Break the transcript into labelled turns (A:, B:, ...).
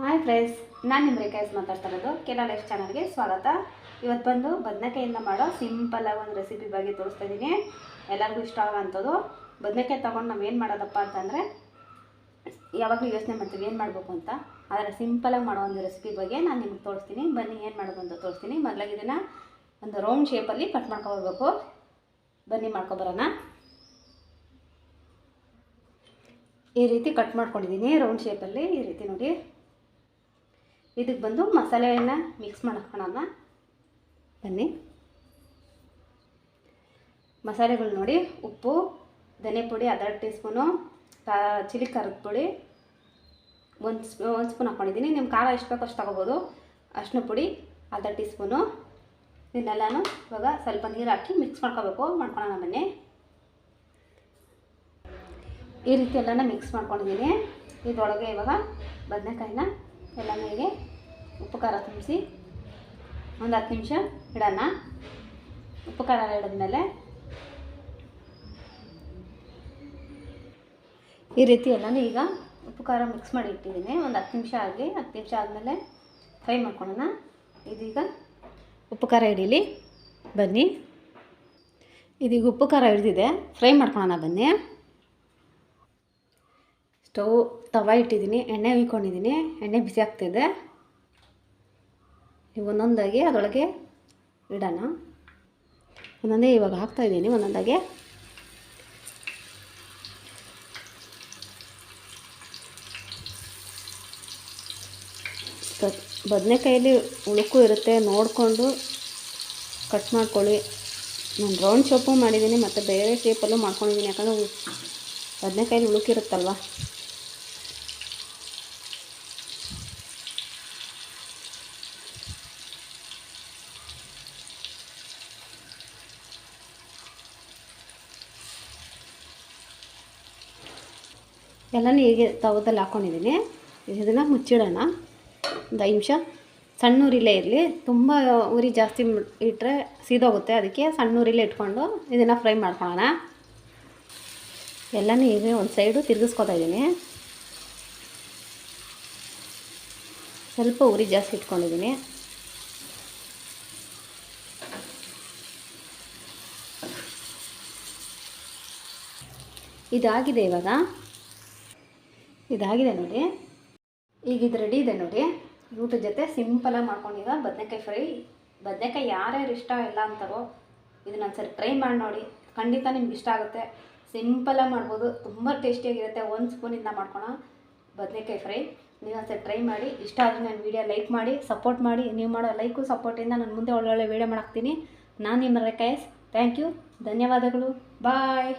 A: Hi friends, ನಾನು ನಿಮ್ಮ ರೇಖಾ ಮಾತಾಡ್ತಾ ಇರೋದು. ಕೆಲ ಲೈಫ್ ಚಾನಲ್ಗೆ ಸ್ವಾಗತ. ಇವತ್ತು ಬಂದು ಬದನೆಕಾಯಿಂದ ಮಾಡೋ ಸಿಂಪಲಾಗಿ ಒಂದು ರೆಸಿಪಿ ಬಗ್ಗೆ ತೋರಿಸ್ತಾ ಇದ್ದೀನಿ. ಎಲ್ಲರಿಗೂ ಇಷ್ಟ ಆಗೋಂಥದ್ದು. ಬದನೆಕಾಯಿ ತೊಗೊಂಡು ನಾವು ಏನು ಮಾಡೋದಪ್ಪ ಅಂತಂದರೆ, ಯಾವಾಗಲೂ ಯೋಚನೆ ಮಾಡ್ತೀವಿ ಏನು ಮಾಡಬೇಕು ಅಂತ. ಆದರೆ ಸಿಂಪಲಾಗಿ ಮಾಡೋ ಒಂದು ರೆಸಿಪಿ ಬಗ್ಗೆ ನಾನು ನಿಮ್ಗೆ ತೋರಿಸ್ತೀನಿ. ಬನ್ನಿ ಏನು ಮಾಡೋದು ಅಂತ ತೋರಿಸ್ತೀನಿ. ಮೊದಲಾಗಿ ಇದನ್ನು ಒಂದು ರೌಂಡ್ ಶೇಪಲ್ಲಿ ಕಟ್ ಮಾಡ್ಕೊಬರ್ಬೇಕು. ಬನ್ನಿ ಮಾಡ್ಕೊಬರೋಣ. ಈ ರೀತಿ ಕಟ್ ಮಾಡ್ಕೊಂಡಿದ್ದೀನಿ ರೌಂಡ್ ಶೇಪಲ್ಲಿ. ಈ ರೀತಿ ನೋಡಿ. ಇದಕ್ಕೆ ಬಂದು ಮಸಾಲೆಯನ್ನು ಮಿಕ್ಸ್ ಮಾಡ್ಕೊಳ್ಳೋಣ. ಬನ್ನಿ. ಮಸಾಲೆಗಳು ನೋಡಿ: ಉಪ್ಪು, ಧನೆ ಪುಡಿ ½ ಟೀ ಸ್ಪೂನು, ಚಿಲ್ಲಿ ಖಾರದ ಪುಡಿ ಒಂದು ಸ್ಪೂನ್ ಹಾಕ್ಕೊಂಡಿದ್ದೀನಿ. ನಿಮ್ಮ ಖಾರ ಎಷ್ಟು ಬೇಕೋ ಅಷ್ಟು ತಗೋಬೋದು. ಅರಿಶಿನ ಪುಡಿ ½ ಟೀ ಸ್ಪೂನು. ಇದನ್ನೆಲ್ಲನೂ ಇವಾಗ ಸ್ವಲ್ಪ ನೀರು ಹಾಕಿ ಮಿಕ್ಸ್ ಮಾಡ್ಕೊಳ್ಳೋಣ. ಬನ್ನಿ. ಈ ರೀತಿ ಎಲ್ಲನ ಮಿಕ್ಸ್ ಮಾಡ್ಕೊಂಡಿದ್ದೀನಿ. ಇದರೊಳಗೆ ಇವಾಗ ಬದನೆಕಾಯಿನ ಎಲ್ಲನೂ ಹೀಗೆ ಉಪ್ಪು ಖಾರ ತುಂಬಿಸಿ ಒಂದು 10 ನಿಮಿಷ ಇಡೋಣ. ಉಪ್ಪು ಖಾರ ಇಡಿದ್ಮೇಲೆ ಈ ರೀತಿ ಎಲ್ಲನೂ ಈಗ ಉಪ್ಪು ಖಾರ ಮಿಕ್ಸ್ ಮಾಡಿ ಇಟ್ಟಿದ್ದೀನಿ. ಒಂದು 10 ನಿಮಿಷ ಆಗಿ 10 ನಿಮಿಷ ಆದಮೇಲೆ ಫ್ರೈ ಮಾಡ್ಕೊಳ್ಳೋಣ. ಇದೀಗ ಉಪ್ಪು ಖಾರ ಹಿಡೀಲಿ. ಬನ್ನಿ. ಇದೀಗ ಉಪ್ಪು ಖಾರ ಹಿಡಿದಿದೆ, ಫ್ರೈ ಮಾಡ್ಕೊಳ್ಳೋಣ. ಬನ್ನಿ. ತವ ಇಟ್ಟಿದ್ದೀನಿ, ಎಣ್ಣೆ ಹುಯ್ಕೊಂಡಿದ್ದೀನಿ. ಎಣ್ಣೆ ಬಿಸಿ ಆಗ್ತಿದೆ. ಈಗ ಒಂದೊಂದಾಗಿ ಅದರೊಳಗೆ ಇಡೋಣ. ಒಂದೊಂದೇ ಇವಾಗ ಹಾಕ್ತಾಯಿದ್ದೀನಿ. ಒಂದೊಂದಾಗೆ ಬದನೆಕಾಯಲ್ಲಿ ಉಳುಕು ಇರುತ್ತೆ, ನೋಡಿಕೊಂಡು ಕಟ್ ಮಾಡ್ಕೊಳ್ಳಿ. ನಾನು ರೌಂಡ್ ಶೇಪು ಮಾಡಿದ್ದೀನಿ ಮತ್ತು ಬೇರೆ ಶೇಪಲ್ಲೂ ಮಾಡ್ಕೊಂಡಿದ್ದೀನಿ. ಯಾಕಂದರೆ ಬದನೆಕಾಯಲ್ಲಿ ಉಳುಕಿರುತ್ತಲ್ವ. ಎಲ್ಲನೂ ಹೀಗೆ ತವದಲ್ಲಿ ಹಾಕ್ಕೊಂಡಿದ್ದೀನಿ. ಇದನ್ನು ಮುಚ್ಚಿಡೋಣ. ಒಂದು 5 ನಿಮಿಷ. ಸಣ್ಣ ಉರಿಲೇ ಇರಲಿ. ತುಂಬ ಉರಿ ಜಾಸ್ತಿ ಇಟ್ಟರೆ ಸೀದೋಗುತ್ತೆ. ಅದಕ್ಕೆ ಸಣ್ಣ ಉರಿಲೇ ಇಟ್ಕೊಂಡು ಇದನ್ನು ಫ್ರೈ ಮಾಡ್ಕೊಳ್ಳೋಣ. ಎಲ್ಲನೂ ಹೀಗೆ ಒಂದು ಸೈಡು ತಿರುಗಿಸ್ಕೊತಾ ಇದ್ದೀನಿ. ಸ್ವಲ್ಪ ಉರಿ ಜಾಸ್ತಿ ಇಟ್ಕೊಂಡಿದ್ದೀನಿ. ಇದಾಗಿದೆ ನೋಡಿ. ಈಗ ಇದು ರೆಡಿ ಇದೆ ನೋಡಿ. ಊಟದ ಜೊತೆ ಸಿಂಪಲಾಗಿ ಮಾಡ್ಕೊಂಡಿಗ ಬದನೆಕಾಯಿ ಫ್ರೈ. ಬದನೆಕಾಯಿ ಯಾರ್ಯಾರು ಇಷ್ಟ ಇಲ್ಲ ಅಂತಾರೋ ಇದನ್ನ ಒಂದ್ಸರಿ ಟ್ರೈ ಮಾಡಿ ನೋಡಿ. ಖಂಡಿತ ನಿಮ್ಗೆ ಇಷ್ಟ ಆಗುತ್ತೆ. ಸಿಂಪಲಾಗಿ ಮಾಡ್ಬೋದು, ತುಂಬ ಟೇಸ್ಟಿಯಾಗಿರುತ್ತೆ. 1 ಸ್ಪೂನಿಂದ ಮಾಡ್ಕೊಳ ಬದನೆಕಾಯಿ ಫ್ರೈ. ನೀವು ಒಂದ್ಸರಿ ಟ್ರೈ ಮಾಡಿ. ಇಷ್ಟ ಆದರೆ ನನ್ನ ವೀಡಿಯೋ ಲೈಕ್ ಮಾಡಿ, ಸಪೋರ್ಟ್ ಮಾಡಿ. ನೀವು ಮಾಡೋ ಲೈಕು ಸಪೋರ್ಟಿಂದ ನಾನು ಮುಂದೆ ಒಳ್ಳೊಳ್ಳೆ ವೀಡಿಯೋ ಮಾಡಾಕ್ತೀನಿ. ನಾನು ನಿಮ್ಮ ರೇಖಾ. Thank you. ಧನ್ಯವಾದಗಳು. ಬಾಯ್.